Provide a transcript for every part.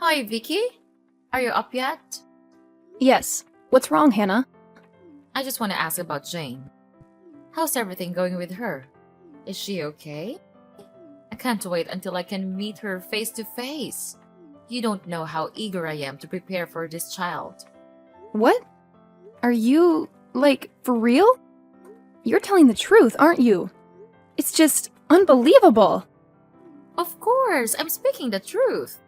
Hi, Vicky. Are you up yet? Yes. What's wrong, Hannah? I just want to ask about Jane. How's everything going with her? Is she okay? I can't wait until I can meet her face to face. You don't know how eager I am to prepare for this child. What? Are you, for real? You're telling the truth, aren't you? It's just unbelievable. Of course, I'm speaking the truth.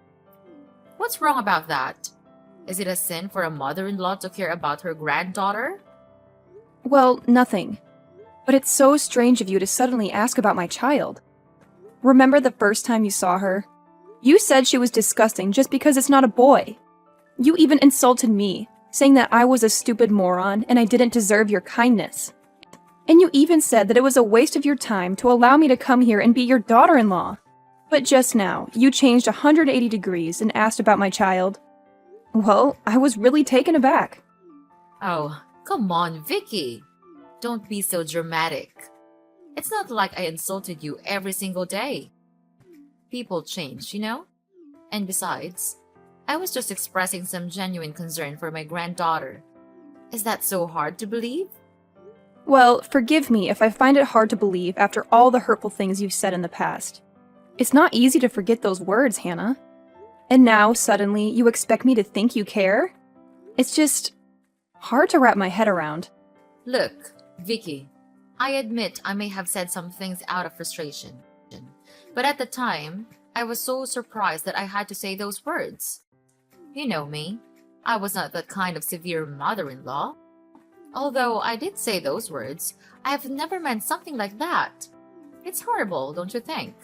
What's wrong about that? Is it a sin for a mother-in-law to care about her granddaughter? Well, nothing. But it's so strange of you to suddenly ask about my child. Remember the first time you saw her? You said she was disgusting just because it's not a boy. You even insulted me, saying that I was a stupid moron and I didn't deserve your kindness. And you even said that it was a waste of your time to allow me to come here and be your daughter-in-law. But just now, you changed 180 degrees and asked about my child. Well, I was really taken aback. Oh, come on, Vicky. Don't be so dramatic. It's not like I insulted you every single day. People change, you know? And besides, I was just expressing some genuine concern for my granddaughter. Is that so hard to believe? Well, forgive me if I find it hard to believe after all the hurtful things you've said in the past. It's not easy to forget those words, Hannah. And now, suddenly, you expect me to think you care? It's just hard to wrap my head around. Look, Vicky, I admit I may have said some things out of frustration. But at the time, I was so surprised that I had to say those words. You know me, I was not that kind of severe mother-in-law. Although I did say those words, I have never meant something like that. It's horrible, don't you think?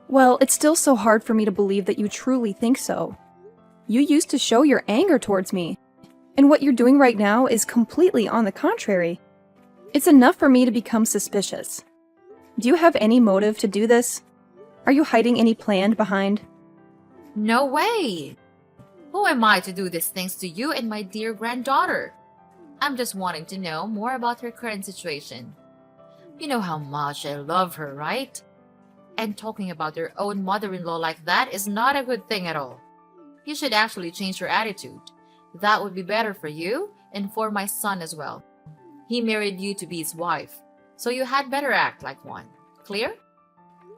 Well, it's still so hard for me to believe that you truly think so. You used to show your anger towards me, and what you're doing right now is completely on the contrary. It's enough for me to become suspicious. Do you have any motive to do this? Are you hiding any plan behind? No way! Who am I to do these things to you and my dear granddaughter? I'm just wanting to know more about her current situation. You know how much I love her, right? And talking about your own mother-in-law like that is not a good thing at all. You should actually change your attitude. That would be better for you and for my son as well. He married you to be his wife, so you had better act like one. Clear?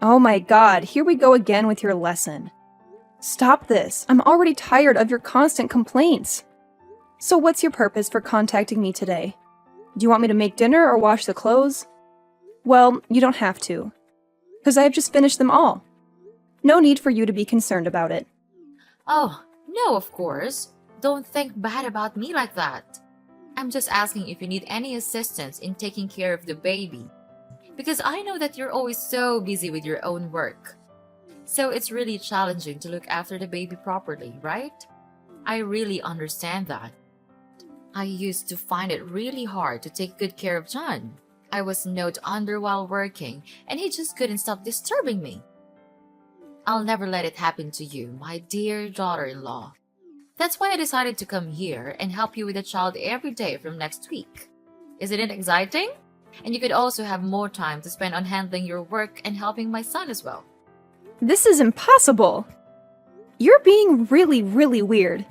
Oh my god, here we go again with your lesson. Stop this. I'm already tired of your constant complaints. So what's your purpose for contacting me today? Do you want me to make dinner or wash the clothes? Well, you don't have to, because I have just finished them all. No need for you to be concerned about it. Oh, no, of course. Don't think bad about me like that. I'm just asking if you need any assistance in taking care of the baby. Because I know that you're always so busy with your own work. So it's really challenging to look after the baby properly, right? I really understand that. I used to find it really hard to take good care of John. I was snowed under while working, and he just couldn't stop disturbing me. I'll never let it happen to you, my dear daughter-in-law. That's why I decided to come here and help you with the child every day from next week. Isn't it exciting? And you could also have more time to spend on handling your work and helping my son as well. This is impossible. You're being really, really weird.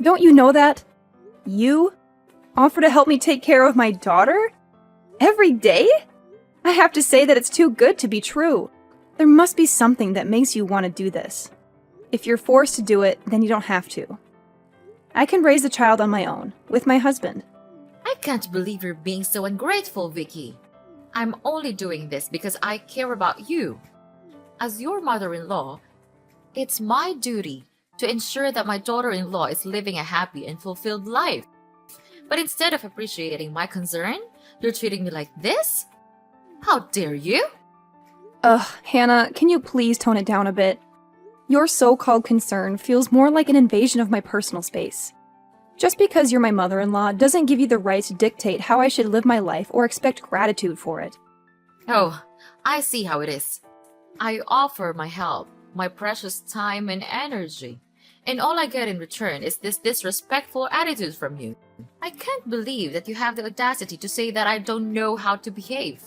Don't you know that? You offer to help me take care of my daughter? Every day? I have to say that it's too good to be true. There must be something that makes you want to do this. If you're forced to do it, then you don't have to. I can raise the child on my own, with my husband. I can't believe you're being so ungrateful, Vicky. I'm only doing this because I care about you. As your mother-in-law, it's my duty to ensure that my daughter-in-law is living a happy and fulfilled life. But instead of appreciating my concern, you're treating me like this? How dare you? Ugh, Hannah, can you please tone it down a bit? Your so-called concern feels more like an invasion of my personal space. Just because you're my mother-in-law doesn't give you the right to dictate how I should live my life or expect gratitude for it. Oh, I see how it is. I offer my help, my precious time and energy, and all I get in return is this disrespectful attitude from you. I can't believe that you have the audacity to say that I don't know how to behave.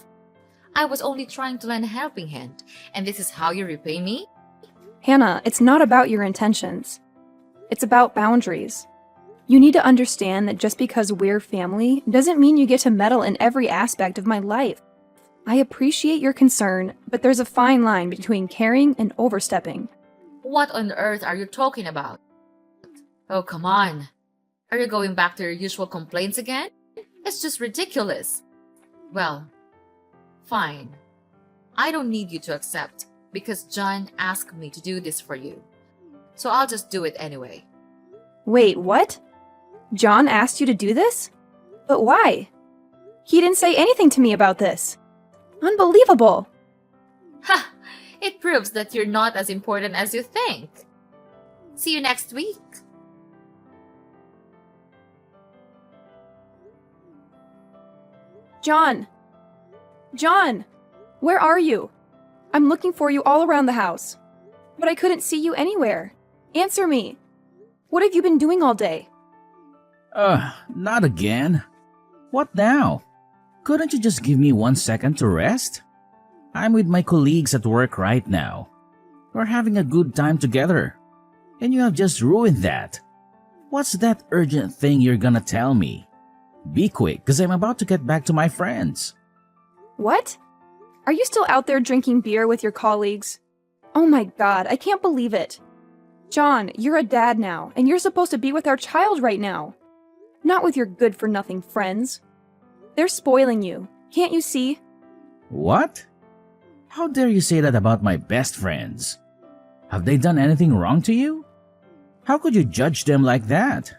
I was only trying to lend a helping hand, and this is how you repay me? Hannah, it's not about your intentions. It's about boundaries. You need to understand that just because we're family doesn't mean you get to meddle in every aspect of my life. I appreciate your concern, but there's a fine line between caring and overstepping. What on earth are you talking about? Oh, come on. Are you going back to your usual complaints again? It's just ridiculous. Well, fine. I don't need you to accept because John asked me to do this for you. So I'll just do it anyway. Wait, what? John asked you to do this? But why? He didn't say anything to me about this. Unbelievable! Ha! It proves that you're not as important as you think. See you next week. John! John! Where are you? I'm looking for you all around the house. But I couldn't see you anywhere. Answer me. What have you been doing all day? Not again. What now? Couldn't you just give me 1 second to rest? I'm with my colleagues at work right now. We're having a good time together. And you have just ruined that. What's that urgent thing you're gonna tell me? Be quick, cause I'm about to get back to my friends. What? Are you still out there drinking beer with your colleagues? Oh my god, I can't believe it. John, you're a dad now, and you're supposed to be with our child right now. Not with your good-for-nothing friends. They're spoiling you. Can't you see? What? How dare you say that about my best friends? Have they done anything wrong to you? How could you judge them like that?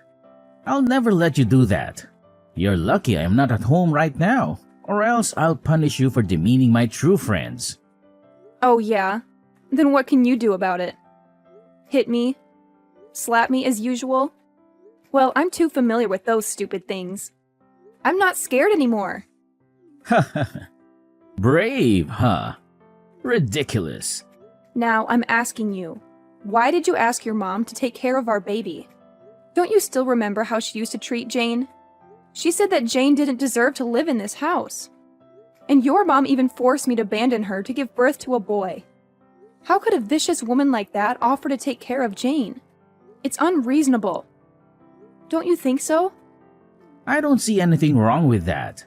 I'll never let you do that. You're lucky I'm not at home right now, or else I'll punish you for demeaning my true friends. Oh yeah? Then what can you do about it? Hit me? Slap me as usual? Well, I'm too familiar with those stupid things. I'm not scared anymore. Brave, huh? Ridiculous. Now, I'm asking you, why did you ask your mom to take care of our baby? Don't you still remember how she used to treat Jane? She said that Jane didn't deserve to live in this house. And your mom even forced me to abandon her to give birth to a boy. How could a vicious woman like that offer to take care of Jane? It's unreasonable. Don't you think so? I don't see anything wrong with that.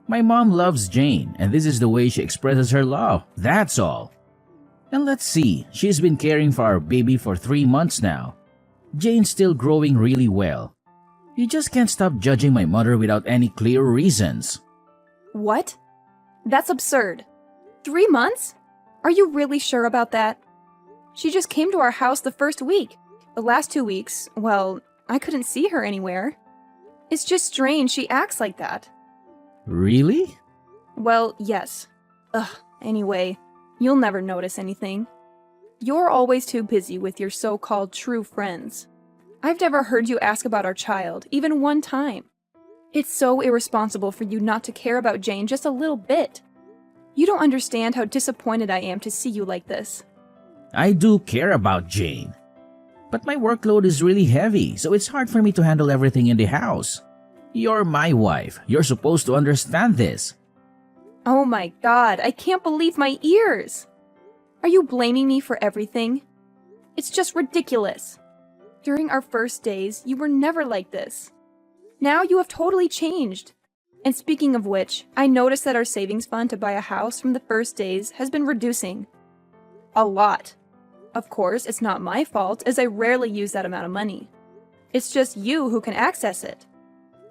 My mom loves Jane, and this is the way she expresses her love. That's all. And let's see, she's been caring for our baby for 3 months now. Jane's still growing really well. You just can't stop judging my mother without any clear reasons. What? That's absurd. 3 months? Are you really sure about that? She just came to our house the first week. The last 2 weeks, well, I couldn't see her anywhere. It's just strange she acts like that. Really? Well, yes. Anyway, you'll never notice anything. You're always too busy with your so-called true friends. I've never heard you ask about our child, even one time. It's so irresponsible for you not to care about Jane just a little bit. You don't understand how disappointed I am to see you like this. I do care about Jane. But my workload is really heavy, so it's hard for me to handle everything in the house. You're my wife. You're supposed to understand this. Oh my god, I can't believe my ears! Are you blaming me for everything? It's just ridiculous. During our first days, you were never like this. Now you have totally changed. And speaking of which, I noticed that our savings fund to buy a house from the first days has been reducing. A lot. Of course, it's not my fault, as I rarely use that amount of money. It's just you who can access it.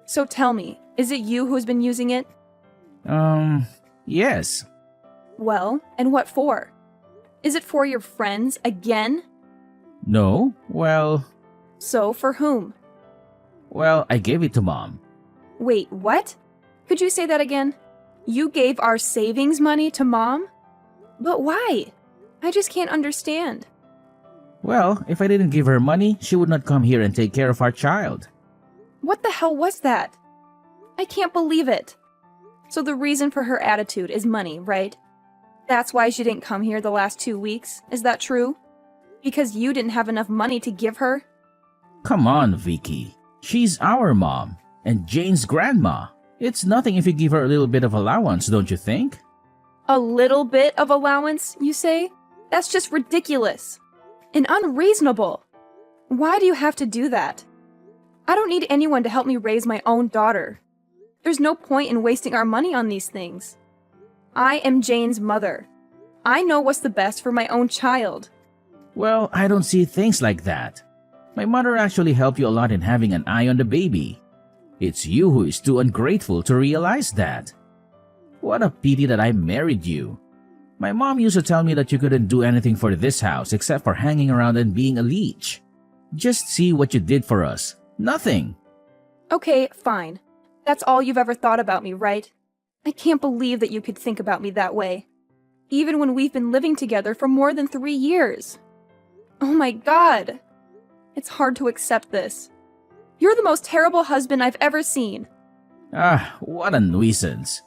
So tell me, is it you who's been using it? Yes. Well, and what for? Is it for your friends again? No, well, So for whom? I gave it to Mom. Wait, what? Could you say that again? You gave our savings money to Mom? But why? I just can't understand. Well, if I didn't give her money, she would not come here and take care of our child. What the hell was that? I can't believe it. So the reason for her attitude is money, right? That's why she didn't come here the last 2 weeks, is that true? Because you didn't have enough money to give her? Come on, Vicky. She's our mom, and Jane's grandma. It's nothing if you give her a little bit of allowance, don't you think? A little bit of allowance, you say? That's just ridiculous. And unreasonable. Why do you have to do that? I don't need anyone to help me raise my own daughter. There's no point in wasting our money on these things. I am Jane's mother. I know what's the best for my own child. Well, I don't see things like that. My mother actually helped you a lot in having an eye on the baby. It's you who is too ungrateful to realize that. What a pity that I married you. My mom used to tell me that you couldn't do anything for this house except for hanging around and being a leech. Just see what you did for us. Nothing. Okay, fine. That's all you've ever thought about me, right? I can't believe that you could think about me that way. Even when we've been living together for more than 3 years. Oh my God. It's hard to accept this. You're the most terrible husband I've ever seen. Ah, what a nuisance.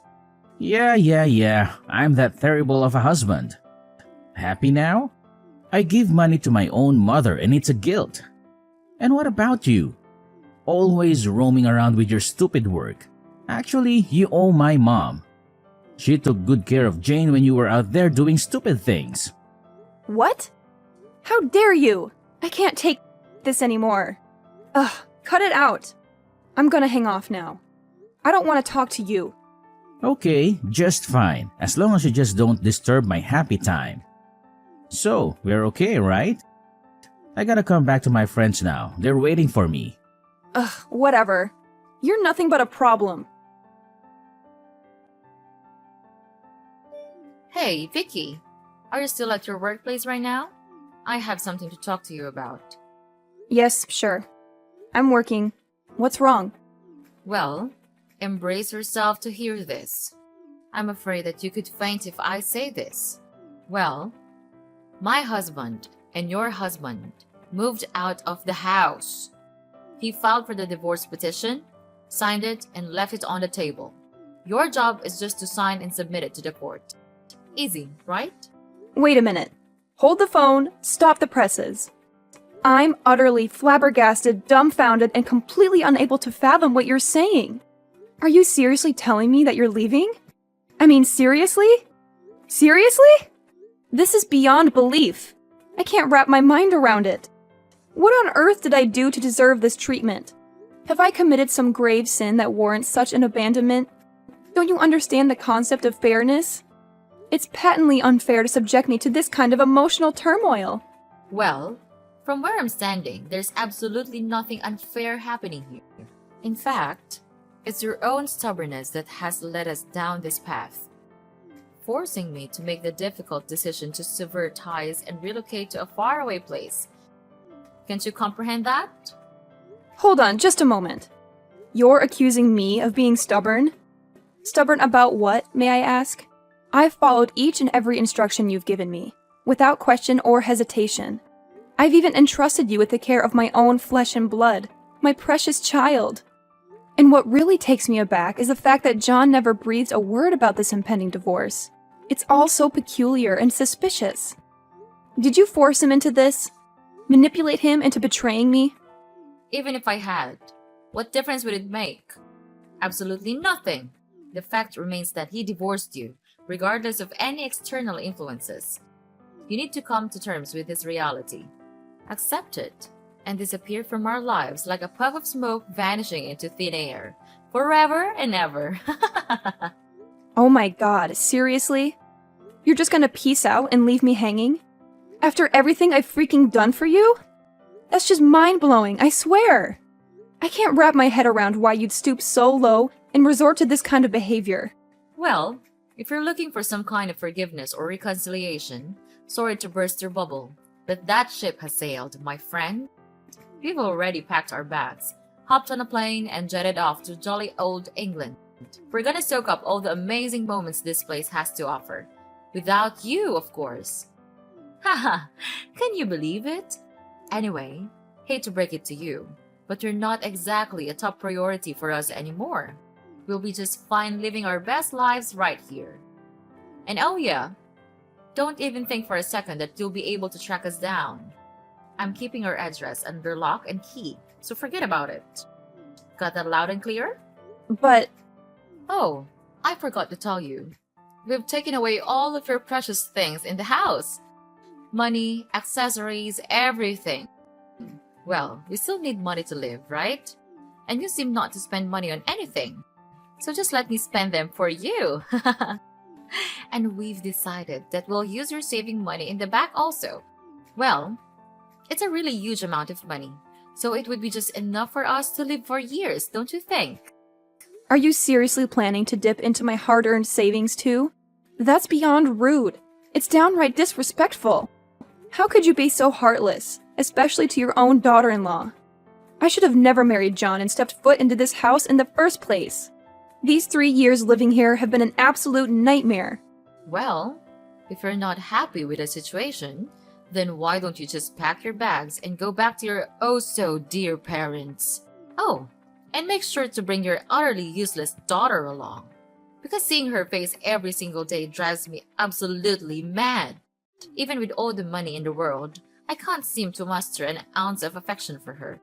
Yeah, I'm that terrible of a husband. Happy now? I give money to my own mother and it's a guilt. And what about you? Always roaming around with your stupid work. Actually, you owe my mom. She took good care of Jane when you were out there doing stupid things. What? How dare you? I can't take this anymore. Ugh, cut it out. I'm gonna hang off now. I don't want to talk to you. Okay, just fine, as long as you just don't disturb my happy time. So, we're okay, right? I gotta come back to my friends now. They're waiting for me. Ugh, whatever. You're nothing but a problem. Hey, Vicky. Are you still at your workplace right now? I have something to talk to you about. Yes, sure. I'm working. What's wrong? Well, embrace yourself to hear this. I'm afraid that you could faint if I say this. Well, my husband and your husband moved out of the house. He filed for the divorce petition, signed it, and left it on the table. Your job is just to sign and submit it to the court. Easy, right? Wait a minute. Hold the phone, stop the presses. I'm utterly flabbergasted, dumbfounded, and completely unable to fathom what you're saying. Are you seriously telling me that you're leaving? I mean, seriously? Seriously? This is beyond belief. I can't wrap my mind around it. What on earth did I do to deserve this treatment? Have I committed some grave sin that warrants such an abandonment? Don't you understand the concept of fairness? It's patently unfair to subject me to this kind of emotional turmoil. Well, from where I'm standing, there's absolutely nothing unfair happening here. In fact, it's your own stubbornness that has led us down this path, forcing me to make the difficult decision to sever ties and relocate to a faraway place. Can't you comprehend that? Hold on, just a moment. You're accusing me of being stubborn? Stubborn about what, may I ask? I've followed each and every instruction you've given me, without question or hesitation. I've even entrusted you with the care of my own flesh and blood, my precious child. And what really takes me aback is the fact that John never breathed a word about this impending divorce. It's all so peculiar and suspicious. Did you force him into this? Manipulate him into betraying me? Even if I had, what difference would it make? Absolutely nothing. The fact remains that he divorced you, regardless of any external influences. You need to come to terms with this reality. Accept it, and disappear from our lives like a puff of smoke vanishing into thin air, forever and ever. Oh my God, seriously? You're just gonna peace out and leave me hanging? After everything I've freaking done for you? That's just mind-blowing, I swear. I can't wrap my head around why you'd stoop so low and resort to this kind of behavior. Well, if you're looking for some kind of forgiveness or reconciliation, sorry to burst your bubble, but that ship has sailed, my friend. We've already packed our bags, hopped on a plane, and jetted off to jolly old England. We're gonna soak up all the amazing moments this place has to offer. Without you, of course. Haha, can you believe it? Anyway, hate to break it to you, but you're not exactly a top priority for us anymore. We'll be just fine living our best lives right here. And oh yeah, don't even think for a second that you'll be able to track us down. I'm keeping our address under lock and key, so forget about it. Got that loud and clear? But Oh, I forgot to tell you. We've taken away all of your precious things in the house. Money, accessories, everything. Well, we still need money to live, right? And you seem not to spend money on anything. So just let me spend them for you. And we've decided that we'll use your saving money in the back also. Well, it's a really huge amount of money. So it would be just enough for us to live for years, don't you think? Are you seriously planning to dip into my hard-earned savings too? That's beyond rude. It's downright disrespectful. How could you be so heartless, especially to your own daughter-in-law? I should have never married John and stepped foot into this house in the first place. These 3 years living here have been an absolute nightmare. Well, if you're not happy with the situation, then why don't you just pack your bags and go back to your oh-so-dear parents? Oh, and make sure to bring your utterly useless daughter along. Because seeing her face every single day drives me absolutely mad. Even with all the money in the world, I can't seem to muster an ounce of affection for her.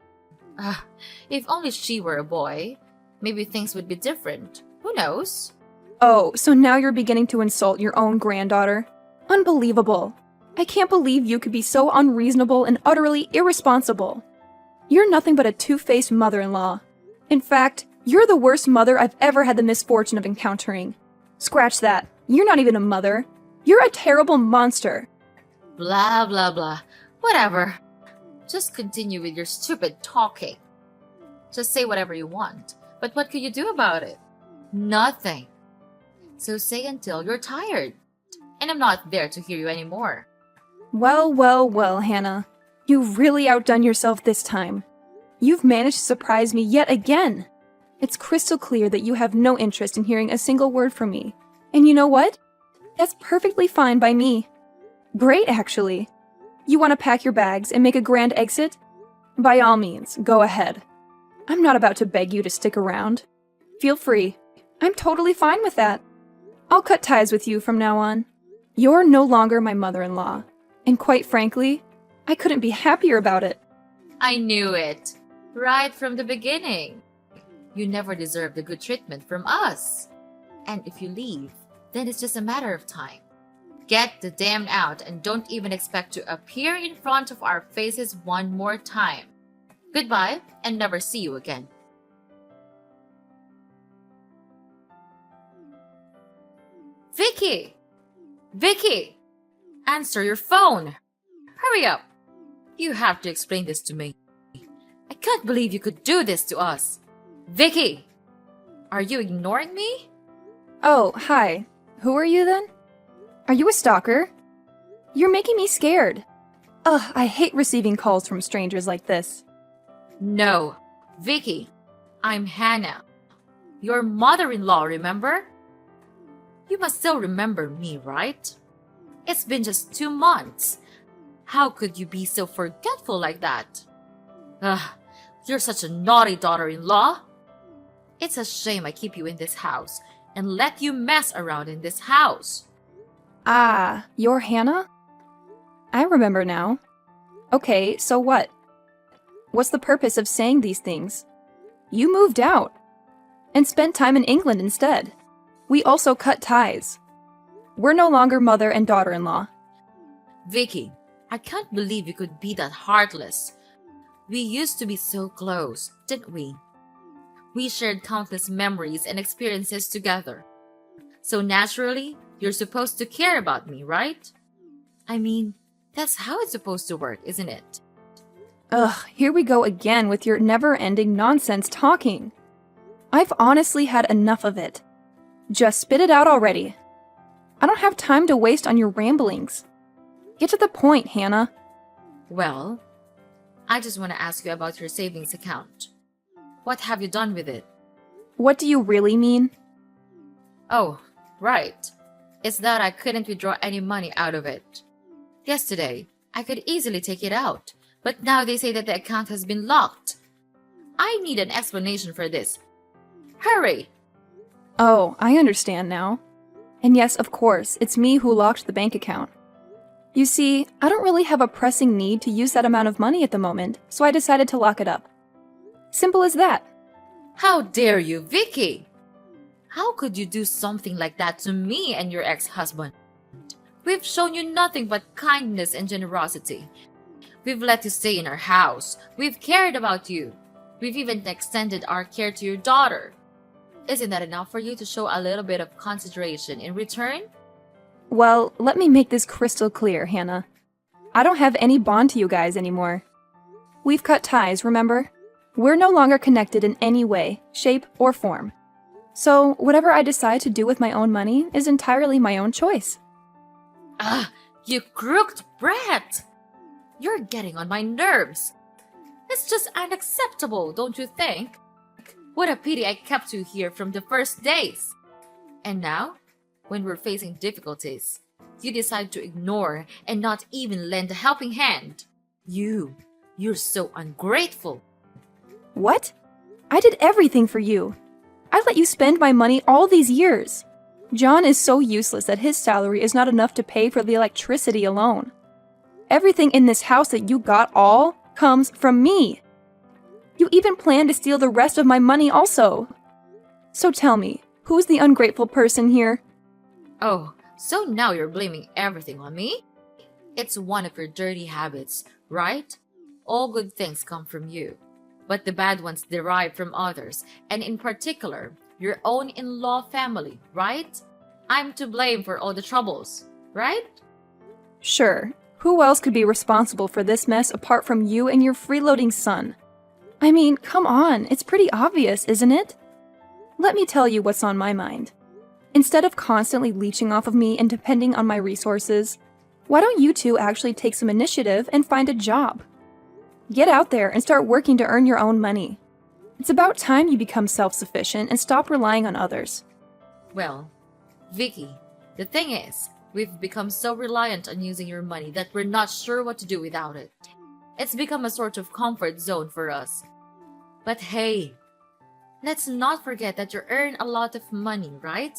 If only she were a boy, maybe things would be different. Who knows? Oh, so now you're beginning to insult your own granddaughter? Unbelievable. I can't believe you could be so unreasonable and utterly irresponsible. You're nothing but a two-faced mother-in-law. In fact, you're the worst mother I've ever had the misfortune of encountering. Scratch that. You're not even a mother. You're a terrible monster. Blah, blah, blah. Whatever. Just continue with your stupid talking. Just say whatever you want. But what could you do about it? Nothing. So say until you're tired. And I'm not there to hear you anymore. Well, well, well, Hannah. You've really outdone yourself this time. You've managed to surprise me yet again. It's crystal clear that you have no interest in hearing a single word from me. And you know what? That's perfectly fine by me. Great, actually. You want to pack your bags and make a grand exit? By all means, go ahead. I'm not about to beg you to stick around. Feel free. I'm totally fine with that. I'll cut ties with you from now on. You're no longer my mother-in-law. And quite frankly, I couldn't be happier about it. I knew it. Right from the beginning. You never deserved the good treatment from us. And if you leave, then it's just a matter of time. Get the damn out and don't even expect to appear in front of our faces one more time. Goodbye and never see you again. Vicky! Vicky! Answer your phone! Hurry up! You have to explain this to me. I can't believe you could do this to us. Vicky! Are you ignoring me? Oh, hi. Who are you then? Are you a stalker? You're making me scared. Ugh, I hate receiving calls from strangers like this. No. Vicky, I'm Hannah. Your mother-in-law, remember? You must still remember me, right? It's been just 2 months. How could you be so forgetful like that? Ugh, you're such a naughty daughter-in-law. It's a shame I keep you in this house and let you mess around in this house. Ah, you're Hannah? I remember now. Okay, so what? What's the purpose of saying these things? You moved out and spent time in England instead. We also cut ties. We're no longer mother and daughter-in-law. Vicky, I can't believe you could be that heartless. We used to be so close, didn't we? We shared countless memories and experiences together. So naturally, you're supposed to care about me, right? I mean, that's how it's supposed to work, isn't it? Ugh, here we go again with your never-ending nonsense talking. I've honestly had enough of it. Just spit it out already. I don't have time to waste on your ramblings. Get to the point, Hannah. Well, I just want to ask you about your savings account. What have you done with it? What do you really mean? Oh, right. It's that I couldn't withdraw any money out of it. Yesterday, I could easily take it out, but now they say that the account has been locked. I need an explanation for this. Hurry! Oh, I understand now. And yes, of course, it's me who locked the bank account. You see, I don't really have a pressing need to use that amount of money at the moment, so I decided to lock it up. Simple as that. How dare you, Vicky? How could you do something like that to me and your ex-husband? We've shown you nothing but kindness and generosity. We've let you stay in our house. We've cared about you. We've even extended our care to your daughter. Isn't that enough for you to show a little bit of consideration in return? Well, let me make this crystal clear, Hannah. I don't have any bond to you guys anymore. We've cut ties, remember? We're no longer connected in any way, shape, or form. So, whatever I decide to do with my own money is entirely my own choice. Ah, you crooked brat! You're getting on my nerves. It's just unacceptable, don't you think? What a pity I kept you here from the first days. And now, when we're facing difficulties, you decide to ignore and not even lend a helping hand. You're so ungrateful. What? I did everything for you. I let you spend my money all these years. John is so useless that his salary is not enough to pay for the electricity alone. Everything in this house that you got all comes from me. You even plan to steal the rest of my money also. So tell me, who's the ungrateful person here? Oh, so now you're blaming everything on me? It's one of your dirty habits, right? All good things come from you, but the bad ones derive from others, and in particular, your own in-law family, right? I'm to blame for all the troubles, right? Sure. Who else could be responsible for this mess apart from you and your freeloading son? I mean, come on, it's pretty obvious, isn't it? Let me tell you what's on my mind. Instead of constantly leeching off of me and depending on my resources, why don't you two actually take some initiative and find a job? Get out there and start working to earn your own money. It's about time you become self-sufficient and stop relying on others. Well, Vicky, the thing is, we've become so reliant on using your money that we're not sure what to do without it. It's become a sort of comfort zone for us. But hey, let's not forget that you earn a lot of money, right?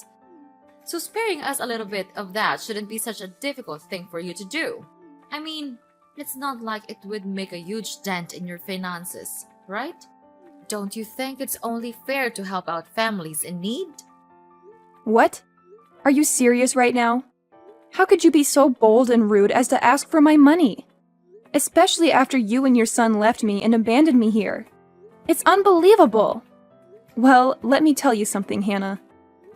So sparing us a little bit of that shouldn't be such a difficult thing for you to do. I mean, it's not like it would make a huge dent in your finances, right? Don't you think it's only fair to help out families in need? What? Are you serious right now? How could you be so bold and rude as to ask for my money? Especially after you and your son left me and abandoned me here. It's unbelievable! Well, let me tell you something, Hannah.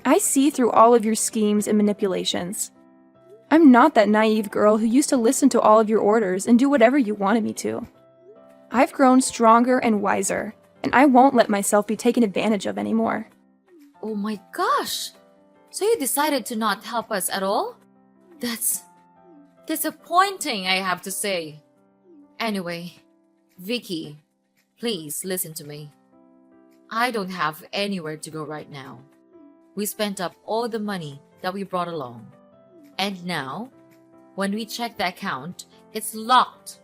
I see through all of your schemes and manipulations. I'm not that naive girl who used to listen to all of your orders and do whatever you wanted me to. I've grown stronger and wiser, and I won't let myself be taken advantage of anymore. Oh my gosh! So you decided to not help us at all? That's disappointing, I have to say. Anyway, Vicky, please listen to me. I don't have anywhere to go right now. We spent up all the money that we brought along. And now, when we check the account, it's locked.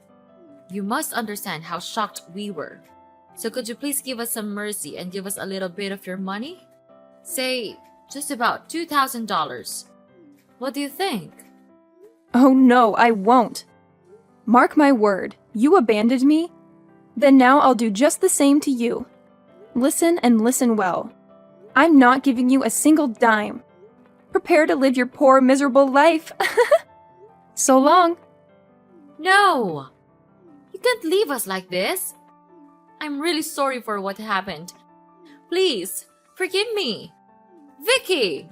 You must understand how shocked we were. So could you please give us some mercy and give us a little bit of your money? Say, just about $2,000. What do you think? Oh no, I won't. Mark my word, you abandoned me? Then now I'll do just the same to you. Listen and listen well. I'm not giving you a single dime. Prepare to live your poor, miserable life. So long. No! You can't leave us like this. I'm really sorry for what happened. Please, forgive me. Vicky!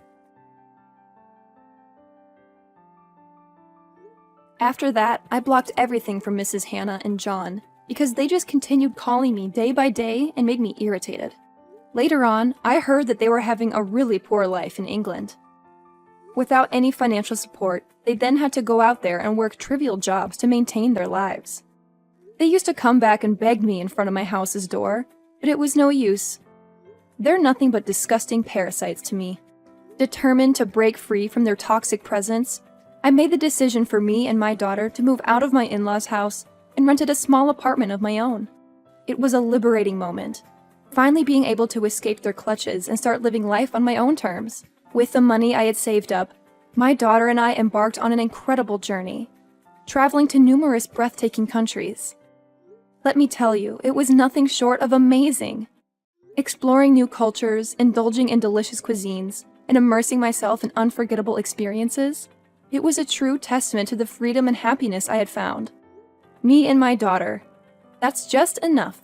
After that, I blocked everything from Mrs. Hannah and John because they just continued calling me day by day and made me irritated. Later on, I heard that they were having a really poor life in England. Without any financial support, they then had to go out there and work trivial jobs to maintain their lives. They used to come back and beg me in front of my house's door, but it was no use. They're nothing but disgusting parasites to me. Determined to break free from their toxic presence, I made the decision for me and my daughter to move out of my in-laws' house and rented a small apartment of my own. It was a liberating moment, finally being able to escape their clutches and start living life on my own terms. With the money I had saved up, my daughter and I embarked on an incredible journey, traveling to numerous breathtaking countries. Let me tell you, it was nothing short of amazing. Exploring new cultures, indulging in delicious cuisines, and immersing myself in unforgettable experiences, it was a true testament to the freedom and happiness I had found. Me and my daughter. That's just enough.